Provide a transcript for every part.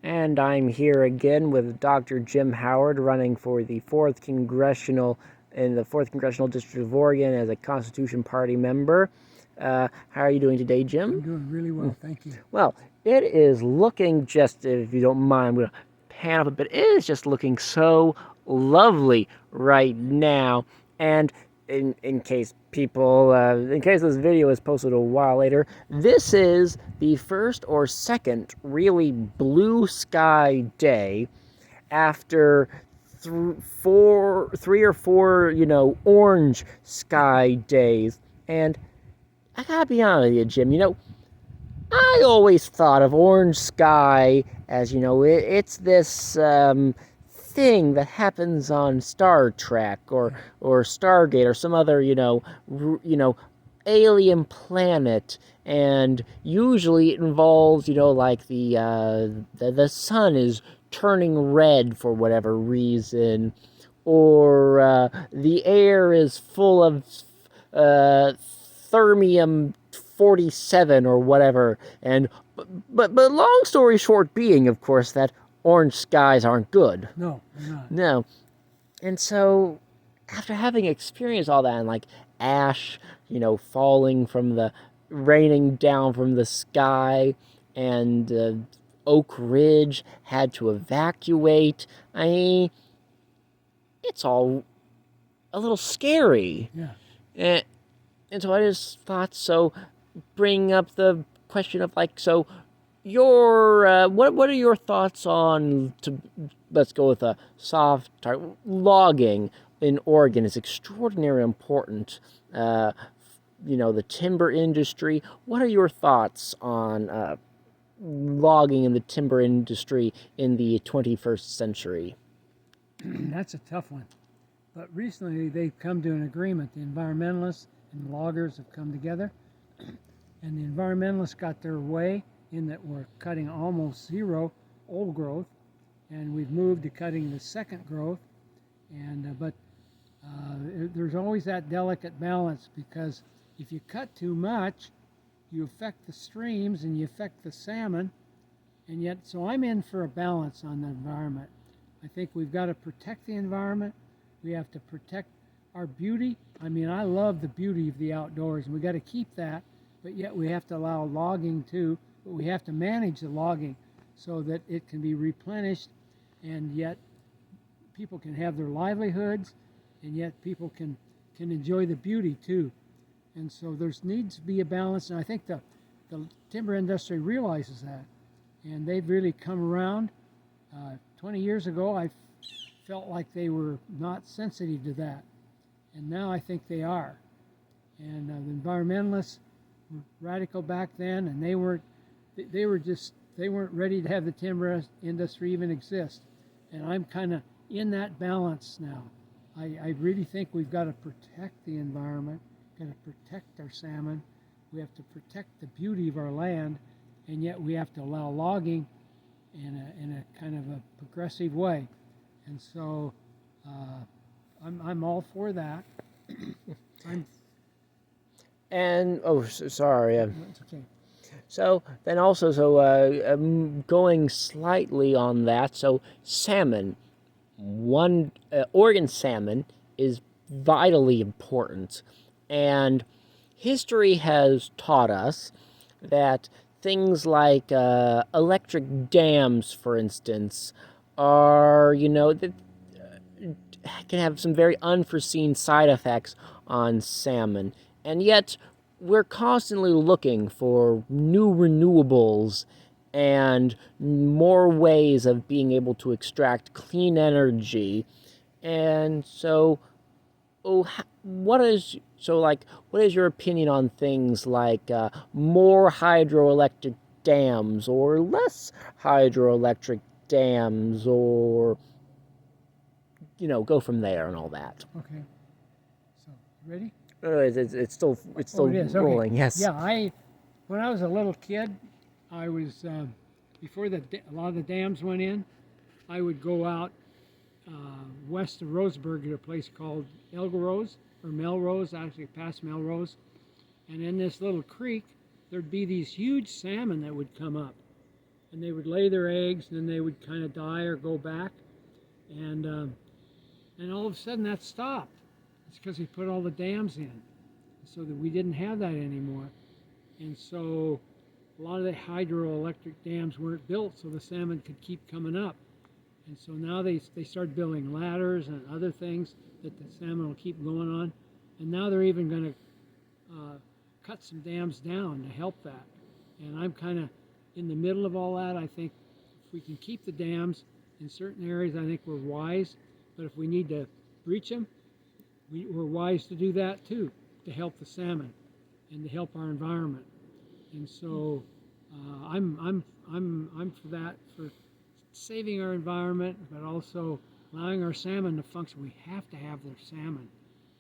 And I'm here again with Dr. Jim Howard, running for the 4th Congressional in the 4th Congressional District of Oregon as a Constitution Party member. How are you doing today, Jim? I'm doing really well, thank you. Well, it is looking just, if you don't mind, I'm going to pan up a bit. It is just looking so lovely right now. And in case people, in case this video is posted a while later, this is the first or second really blue sky day after three or four, orange sky days. And I gotta be honest with you, Jim, I always thought of orange sky as, it's this thing that happens on Star Trek or Stargate or some other, alien planet, and usually it involves, like the sun is turning red for whatever reason, or the air is full of thermium 47 or whatever. And but long story short being, of course, that orange skies aren't good. No, they're not. No. And so after having experienced all that, and like ash, falling from raining down from the sky, and Oak Ridge had to evacuate, I mean, it's all a little scary. Yeah. And so I just thought, bring up the question of so your what are your thoughts on, let's go with a soft target, logging in Oregon is extraordinarily important. The timber industry. What are your thoughts on logging in the timber industry in the 21st century? That's a tough one. But recently they've come to an agreement. The environmentalists and loggers have come together, and the environmentalists got their way in that we're cutting almost zero old growth, and we've moved to cutting the second growth. But there's always that delicate balance, because if you cut too much, you affect the streams and you affect the salmon, and yet, so I'm in for a balance on the environment. I think we've got to protect the environment. We have to protect our beauty. I mean, I love the beauty of the outdoors, and we got to keep that, but yet we have to allow logging too, but we have to manage the logging so that it can be replenished, and yet people can have their livelihoods, and yet people can enjoy the beauty too. And so there needs to be a balance, and I think the timber industry realizes that, and they've really come around. 20 years ago, I felt like they were not sensitive to that, and now I think they are. And the environmentalists were radical back then, and they weren't ready to have the timber industry even exist. And I'm kind of in that balance now. I really think we've got to protect the environment, got to protect our salmon, we have to protect the beauty of our land, and yet we have to allow logging in a kind of a progressive way. And so I'm all for that. Sorry. It's okay. So then also, going slightly on that, salmon. Oregon salmon is vitally important, and history has taught us that things like electric dams, for instance, are, that can have some very unforeseen side effects on salmon. And yet, we're constantly looking for new renewables and more ways of being able to extract clean energy. And so, what is your opinion on things like more hydroelectric dams or less hydroelectric dams, or go from there and all that? Okay. So, ready? It's still it is. rolling. Okay. Yes. Yeah. When I was a little kid, I was before a lot of the dams went in. I would go out west of Roseburg at a place called Elgarose or Melrose, actually past Melrose, and in this little creek there'd be these huge salmon that would come up, and they would lay their eggs, and then they would kind of die or go back, and all of a sudden that stopped. It's because he put all the dams in, so that we didn't have that anymore, and so a lot of the hydroelectric dams weren't built so the salmon could keep coming up. And so now they started building ladders and other things that the salmon will keep going on. And now they're even going to cut some dams down to help that. And I'm kind of in the middle of all that. I think if we can keep the dams in certain areas, I think we're wise. But if we need to breach them, we're wise to do that too, to help the salmon and to help our environment. And so I'm for that, for saving our environment, but also allowing our salmon to function. We have to have their salmon.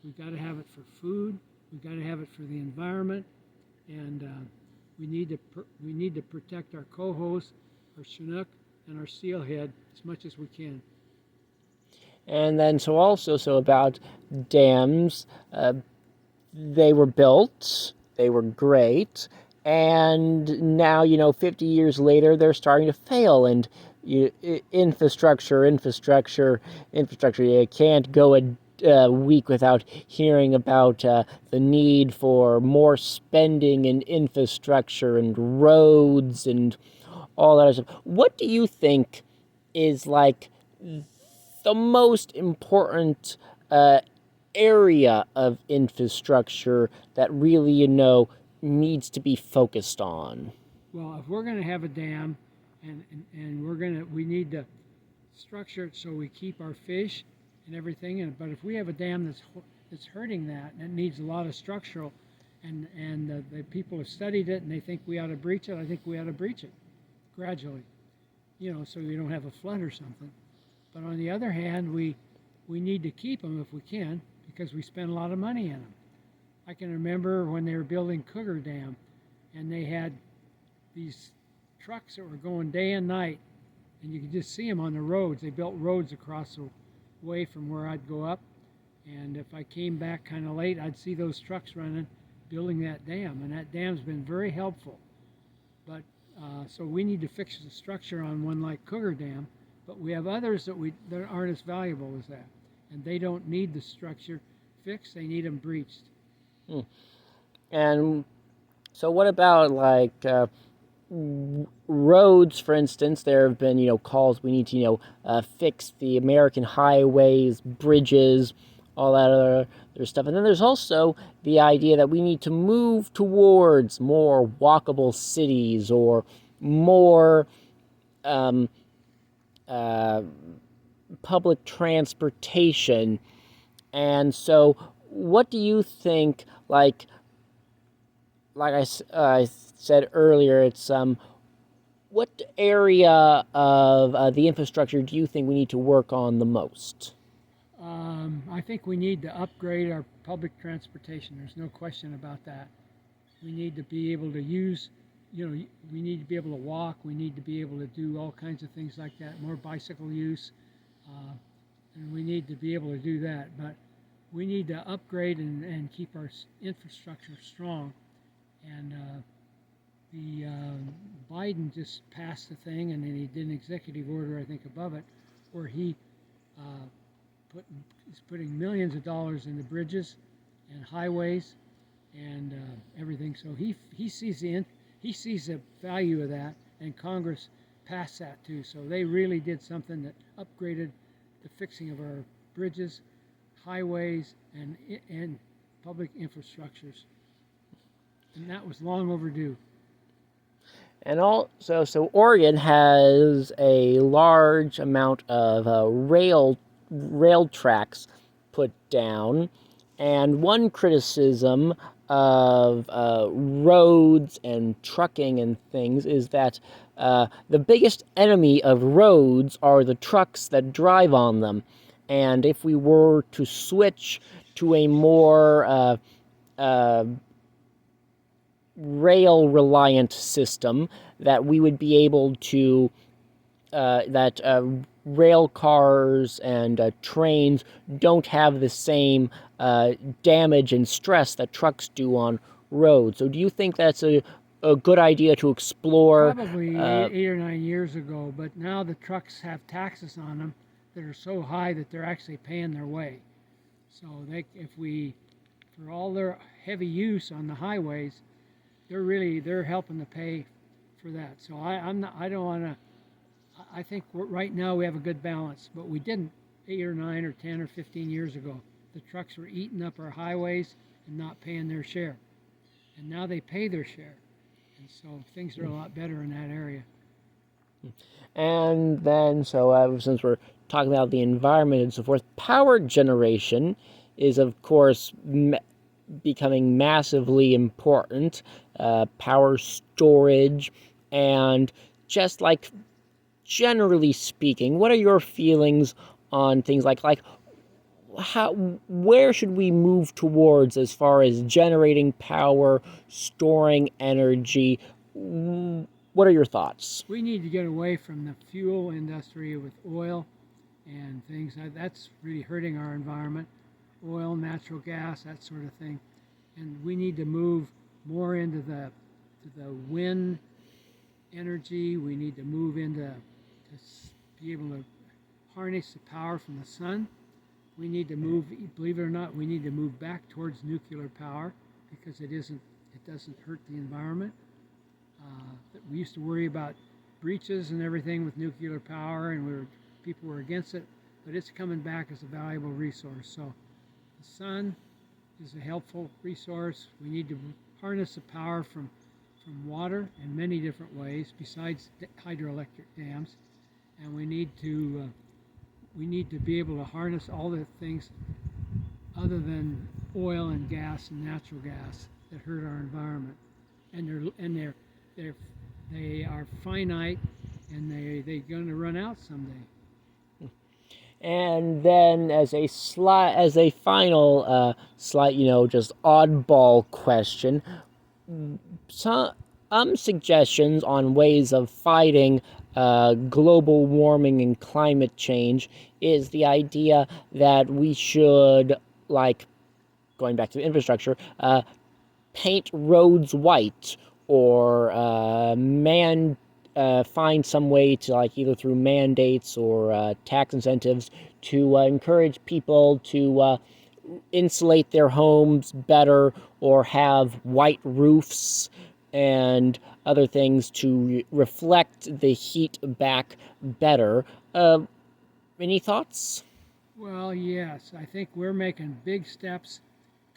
We've got to have it for food. We've got to have it for the environment, and we need to protect our cohos, our chinook, and our steelhead as much as we can. And then so about dams, they were built, they were great, and now 50 years later they're starting to fail, and infrastructure. You can't go a week without hearing about the need for more spending in infrastructure and roads and all that other stuff. What do you think is like the most important area of infrastructure that really needs to be focused on? Well, if we're going to have a dam, and we need to structure it so we keep our fish and everything in it. But if we have a dam that's hurting that, and it needs a lot of structural, and the people have studied it and they think we ought to breach it, I think we ought to breach it gradually, so we don't have a flood or something. But on the other hand, we need to keep them if we can, because we spend a lot of money in them. I can remember when they were building Cougar Dam, and they had these trucks that were going day and night, and you could just see them on the roads. They built roads across the way from where I'd go up, and if I came back kind of late, I'd see those trucks running, building that dam, and that dam's been very helpful. But so we need to fix the structure on one like Cougar Dam, but we have others that aren't as valuable as that, and they don't need the structure fixed, they need them breached. And so what about like roads, for instance? There have been, calls we need to, fix the American highways, bridges, all that other stuff. And then there's also the idea that we need to move towards more walkable cities or more public transportation. And so what do you think, like I said earlier, it's what area of the infrastructure do you think we need to work on the most? I think we need to upgrade our public transportation. There's no question about that. We need to be able to use, we need to be able to walk. We need to be able to do all kinds of things like that, more bicycle use. And we need to be able to do that. But we need to upgrade and keep our infrastructure strong. And Biden just passed the thing, and then he did an executive order, I think, above it, where he is putting millions of dollars into bridges and highways and everything. So he sees the value of that, and Congress passed that too. So they really did something that upgraded the fixing of our bridges, highways, and public infrastructures. And that was long overdue. And also, so Oregon has a large amount of rail tracks put down, and one criticism of roads and trucking and things is that the biggest enemy of roads are the trucks that drive on them. And if we were to switch to a more rail-reliant system, that we would be able to, that rail cars and trains don't have the same damage and stress that trucks do on roads. So do you think that's a good idea to explore. Probably eight or 9 years ago, but now the trucks have taxes on them that are so high that they're actually paying their way. So for all their heavy use on the highways, they're helping to pay for that. So I don't want to. I think right now we have a good balance, but we didn't 8 or 9 or 10 or 15 years ago. The trucks were eating up our highways and not paying their share, and now they pay their share, and so things are a lot better in that area. And then, so since we're talking about the environment and so forth, power generation is, of course, becoming massively important. Power storage, and just like generally speaking, what are your feelings on things like how, where should we move towards as far as generating power, storing energy? What are your thoughts? We need to get away from the fuel industry with oil and things. That's really hurting our environment. Oil, natural gas, that sort of thing. And we need to move more into the wind energy. We need to move into be able to harness the power from the sun. We need to move, believe it or not, we need to move back towards nuclear power because it doesn't hurt the environment. We used to worry about breaches and everything with nuclear power, and people were against it, but it's coming back as a valuable resource. So the sun is a helpful resource. We need to harness the power from water in many different ways besides hydroelectric dams, and we need to be able to harness all the things other than oil and gas and natural gas that hurt our environment, and they are finite, and they're going to run out someday. And then, as a final slight, just oddball question, some suggestions on ways of fighting global warming and climate change is the idea that we should, like, going back to the infrastructure, paint roads white, or find some way to, like, either through mandates or tax incentives to encourage people to insulate their homes better, or have white roofs and other things to reflect the heat back better. Any thoughts? Well, yes, I think we're making big steps.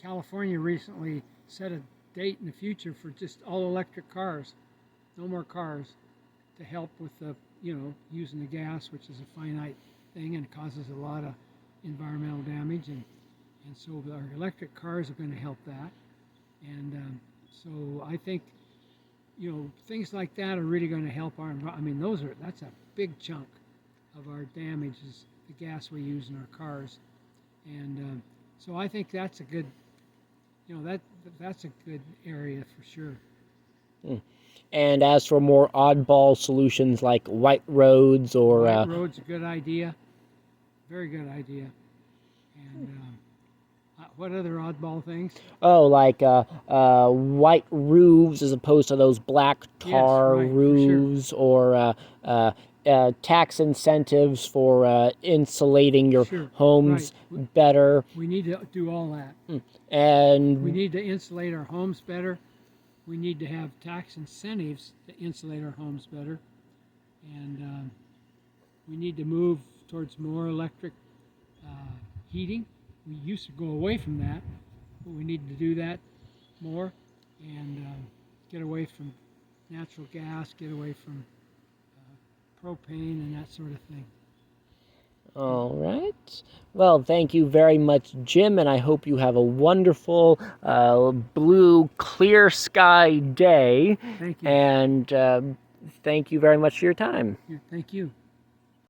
California recently set a date in the future for just all electric cars, no more cars, to help with using the gas, which is a finite thing and causes a lot of environmental damage, and so our electric cars are going to help that, and so I think things like that are really going to help our environment. I mean, that's a big chunk of our damage is the gas we use in our cars, and so I think that's a good, that's a good area for sure. And as for more oddball solutions like white roads or white roads, a good idea, very good idea. And what other oddball things? Oh, like white roofs as opposed to those black tar yes, right, roofs, sure. or tax incentives for insulating your Sure, homes right. better. We need to do all that. And we need to insulate our homes better. We need to have tax incentives to insulate our homes better. And we need to move towards more electric heating. We used to go away from that, but we need to do that more, and get away from natural gas, get away from propane and that sort of thing. all right. Well, thank you very much, Jim, and I hope you have a wonderful blue, clear sky day. Thank you. And thank you very much for your time. Thank you.